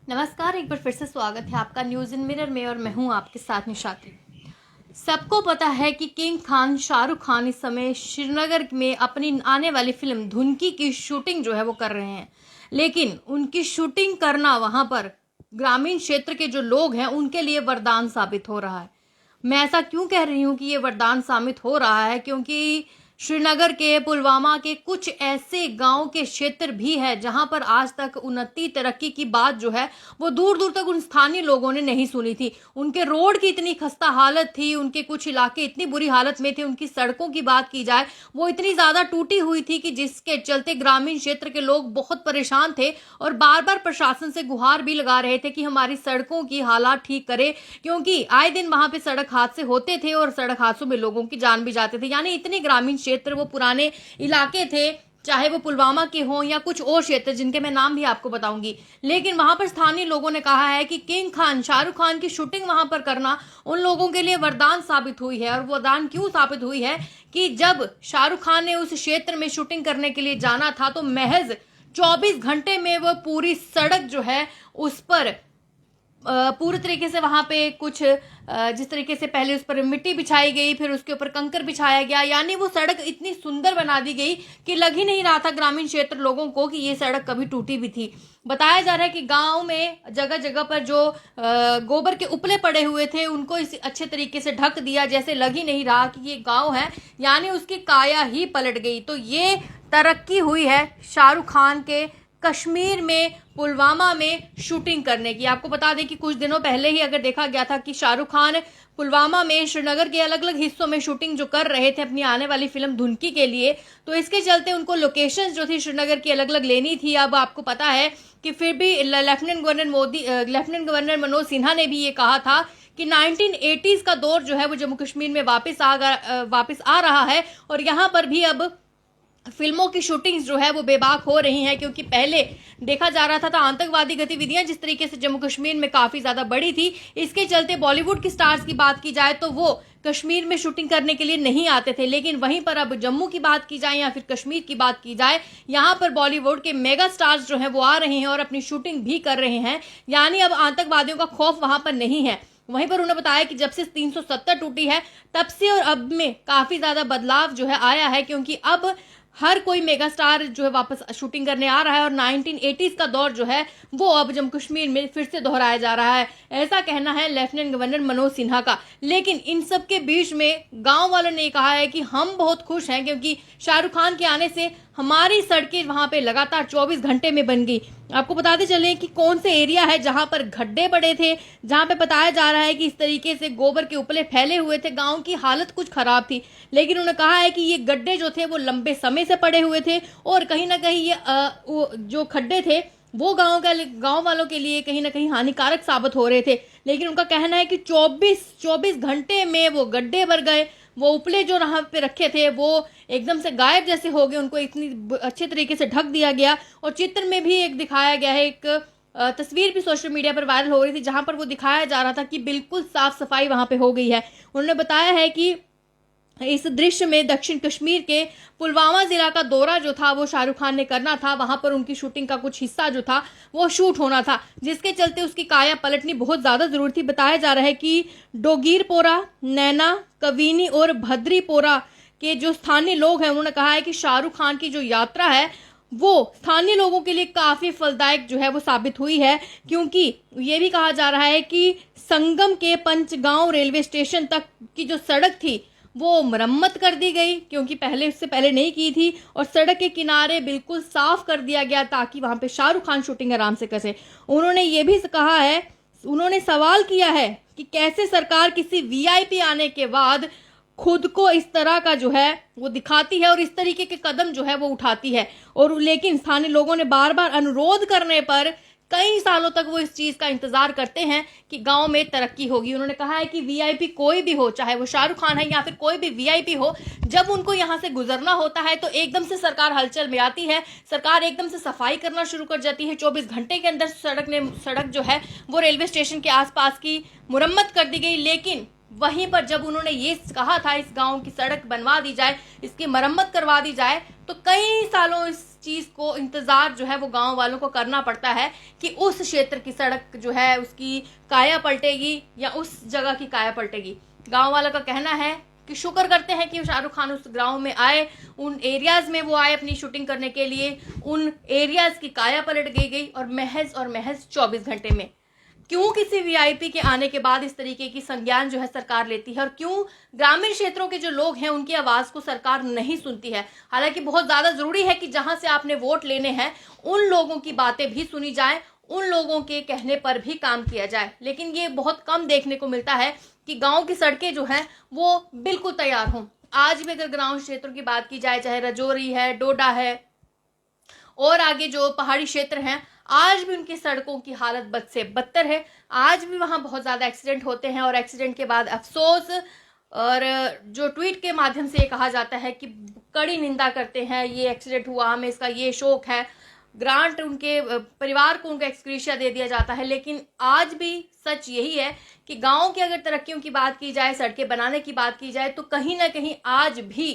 नमस्कार, एक बार फिर से स्वागत है आपका न्यूज़ इन मिरर में और मैं हूं आपके साथ निशाती। सबको पता है कि किंग खान शाहरुख खान इस समय श्रीनगर में अपनी आने वाली फिल्म धुनकी की शूटिंग जो है वो कर रहे हैं। लेकिन उनकी शूटिंग करना वहां पर ग्रामीण क्षेत्र के जो लोग हैं उनके लिए वरदान साबित हो रहा है। मैं ऐसा क्यों कह रही हूँ कि ये वरदान साबित हो रहा है, क्योंकि श्रीनगर के पुलवामा के कुछ ऐसे गांव के क्षेत्र भी है जहां पर आज तक उन्नति तरक्की की बात जो है वो दूर दूर तक उन स्थानीय लोगों ने नहीं सुनी थी। उनके रोड की इतनी खस्ता हालत थी, उनके कुछ इलाके इतनी बुरी हालत में थे, उनकी सड़कों की बात की जाए वो इतनी ज्यादा टूटी हुई थी कि जिसके चलते ग्रामीण क्षेत्र के लोग बहुत परेशान थे और बार बार प्रशासन से गुहार भी लगा रहे थे कि हमारी सड़कों की हालात ठीक करे, क्योंकि आए दिन वहां पे सड़क हादसे होते थे और सड़क हादसों में लोगों की जान भी जाते थे। यानी इतने ग्रामीण क्षेत्र वो पुराने इलाके थे, चाहे वो पुलवामा के हों या कुछ और क्षेत्र जिनके मैं नाम भी आपको बताऊंगी। लेकिन वहां पर स्थानीय लोगों ने कहा है कि किंग खान शाहरुख खान की शूटिंग वहां पर करना उन लोगों के लिए वरदान साबित हुई है। और वरदान क्यों साबित हुई है कि जब शाहरुख खान ने उस क्षेत्र में शूटिंग करने के लिए जाना था तो महज 24 घंटे में वह पूरी सड़क जो है उस पर पूरी तरीके से वहां पे कुछ जिस तरीके से पहले उस पर मिट्टी बिछाई गई, फिर उसके ऊपर कंकर बिछाया गया, यानी वो सड़क इतनी सुंदर बना दी गई कि लग ही नहीं रहा था ग्रामीण क्षेत्र लोगों को कि ये सड़क कभी टूटी भी थी। बताया जा रहा है कि गांव में जगह जगह पर जो गोबर के उपले पड़े हुए थे उनको इस अच्छे तरीके से ढक दिया, जैसे लग ही नहीं रहा कि ये गांव है, यानी उसकी काया ही पलट गई। तो ये तरक्की हुई है शाहरुख खान के कश्मीर में पुलवामा में शूटिंग करने की। आपको बता दें कि कुछ दिनों पहले ही अगर देखा गया था कि शाहरुख खान पुलवामा में श्रीनगर के अलग अलग हिस्सों में शूटिंग जो कर रहे थे अपनी आने वाली फिल्म धुनकी के लिए, तो इसके चलते उनको लोकेशंस जो थी श्रीनगर की अलग अलग लेनी थी। अब आपको पता है कि फिर भी लेफ्टिनेंट गवर्नर मनोज सिन्हा ने भी ये कहा था कि 1980s का दौर जो है वो जम्मू कश्मीर में वापस आ रहा है और यहाँ पर भी अब फिल्मों की शूटिंग्स जो है वो बेबाक हो रही हैं, क्योंकि पहले देखा जा रहा था आतंकवादी गतिविधियां जिस तरीके से जम्मू कश्मीर में काफी ज्यादा बढ़ी थी, इसके चलते बॉलीवुड की स्टार्स की बात की जाए तो वो कश्मीर में शूटिंग करने के लिए नहीं आते थे। लेकिन वहीं पर अब जम्मू की बात की जाए या फिर कश्मीर की बात की जाए, यहाँ पर बॉलीवुड के मेगा स्टार्स जो है वो आ रहे हैं और अपनी शूटिंग भी कर रहे हैं, यानी अब आतंकवादियों का खौफ वहां पर नहीं है। वहीं पर उन्होंने बताया कि जब से 370 टूटी है तब से और अब में काफी ज्यादा बदलाव जो है आया है, क्योंकि अब हर कोई मेगा स्टार जो है वापस शूटिंग करने आ रहा है और 1980s का दौर जो है वो अब जम्मू कश्मीर में फिर से दोहराया जा रहा है, ऐसा कहना है लेफ्टिनेंट गवर्नर मनोज सिन्हा का। लेकिन इन सब के बीच में गांव वालों ने कहा है कि हम बहुत खुश हैं क्योंकि शाहरुख खान के आने से हमारी सड़कें वहां पे लगातार 24 घंटे में बन गई। आपको बताते चले कि कौन से एरिया है जहां पर गड्ढे पड़े थे, जहां पे बताया जा रहा है कि इस तरीके से गोबर के उपले फैले हुए थे, गांव की हालत कुछ खराब थी। लेकिन उन्होंने कहा है कि ये गड्ढे जो थे वो लंबे समय से पड़े हुए थे और कहीं ना कहीं ये जो खड्डे थे वो गांव वालों के लिए कहीं ना कहीं हानिकारक साबित हो रहे थे। लेकिन उनका कहना है कि 24 घंटे में वो गड्ढे भर गए, वो उपले जो यहाँ पे रखे थे वो एकदम से गायब जैसे हो गए, उनको इतनी अच्छे तरीके से ढक दिया गया। और चित्र में भी एक दिखाया गया है, एक तस्वीर भी सोशल मीडिया पर वायरल हो रही थी जहां पर वो दिखाया जा रहा था कि बिल्कुल साफ सफाई वहां पे हो गई है। उन्होंने बताया है कि इस दृश्य में दक्षिण कश्मीर के पुलवामा जिला का दौरा जो था वो शाहरुख खान ने करना था, वहां पर उनकी शूटिंग का कुछ हिस्सा जो था वो शूट होना था, जिसके चलते उसकी काया पलटनी बहुत ज्यादा जरूरी थी। बताया जा रहा है कि डोगीरपोरा, नैना, कवीनी और भद्रीपोरा के जो स्थानीय लोग हैं उन्होंने कहा है कि शाहरुख खान की जो यात्रा है वो स्थानीय लोगों के लिए काफी फलदायक जो है वो साबित हुई है, क्योंकि ये भी कहा जा रहा है कि संगम के पंचगांव रेलवे स्टेशन तक की जो सड़क थी वो मरम्मत कर दी गई, क्योंकि पहले उससे पहले नहीं की थी, और सड़क के किनारे बिल्कुल साफ कर दिया गया ताकि वहां पे शाहरुख खान शूटिंग आराम से कर सके। उन्होंने ये भी कहा है, उन्होंने सवाल किया है कि कैसे सरकार किसी वीआईपी आने के बाद खुद को इस तरह का जो है वो दिखाती है और इस तरीके के कदम जो है वो उठाती है। और लेकिन स्थानीय लोगों ने बार बार अनुरोध करने पर कई सालों तक वो इस चीज का इंतजार करते हैं कि गांव में तरक्की होगी। उन्होंने कहा है कि वीआईपी कोई भी हो, चाहे वो शाहरुख खान है या फिर कोई भी वीआईपी हो, जब उनको यहां से गुजरना होता है तो एकदम से सरकार हलचल में आती है, सरकार एकदम से सफाई करना शुरू कर जाती है। 24 घंटे के अंदर सड़क जो है वो रेलवे स्टेशन के आसपास की मुरम्मत कर दी गई। लेकिन वहीं पर जब उन्होंने ये कहा था इस गांव की सड़क बनवा दी जाए, इसकी मरम्मत करवा दी जाए, तो कई सालों इस चीज को इंतजार जो है वो गांव वालों को करना पड़ता है कि उस क्षेत्र की सड़क जो है उसकी काया पलटेगी या उस जगह की काया पलटेगी। गांव वालों का कहना है कि शुक्र करते हैं कि शाहरुख खान उस गांव में आए, उन एरियाज में वो आए अपनी शूटिंग करने के लिए, उन एरियाज की काया पलट गई और महज 24 घंटे में। क्यों किसी वीआईपी के आने के बाद इस तरीके की संज्ञान जो है सरकार लेती है और क्यों ग्रामीण क्षेत्रों के जो लोग हैं उनकी आवाज को सरकार नहीं सुनती है। हालांकि बहुत ज्यादा जरूरी है कि जहां से आपने वोट लेने हैं उन लोगों की बातें भी सुनी जाए, उन लोगों के कहने पर भी काम किया जाए, लेकिन ये बहुत कम देखने को मिलता है कि गांव की सड़कें जो हैं वो बिल्कुल तैयार हों। आज भी अगर ग्रामीण क्षेत्रों की बात की जाए, चाहे राजौरी है, डोडा है और आगे जो पहाड़ी क्षेत्र हैं, आज भी उनकी सड़कों की हालत बद से बदतर है। आज भी वहां बहुत ज्यादा एक्सीडेंट होते हैं और एक्सीडेंट के बाद अफसोस और जो ट्वीट के माध्यम से ये कहा जाता है कि कड़ी निंदा करते हैं, ये एक्सीडेंट हुआ, हमें इसका ये शोक है, ग्रांट उनके परिवार को उनका एक्सक्रीशिया दे दिया जाता है। लेकिन आज भी सच यही है कि गांव की अगर तरक्कियों की बात की जाए, सड़कें बनाने की बात की जाए, तो कहीं ना कहीं आज भी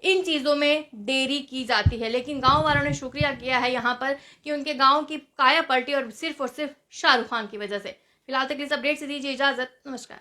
इन चीजों में देरी की जाती है। लेकिन गांव वालों ने शुक्रिया किया है यहाँ पर कि उनके गांव की काया पलटी और सिर्फ शाहरुख खान की वजह से। फिलहाल तक इस अपडेट से दीजिए इजाजत, नमस्कार।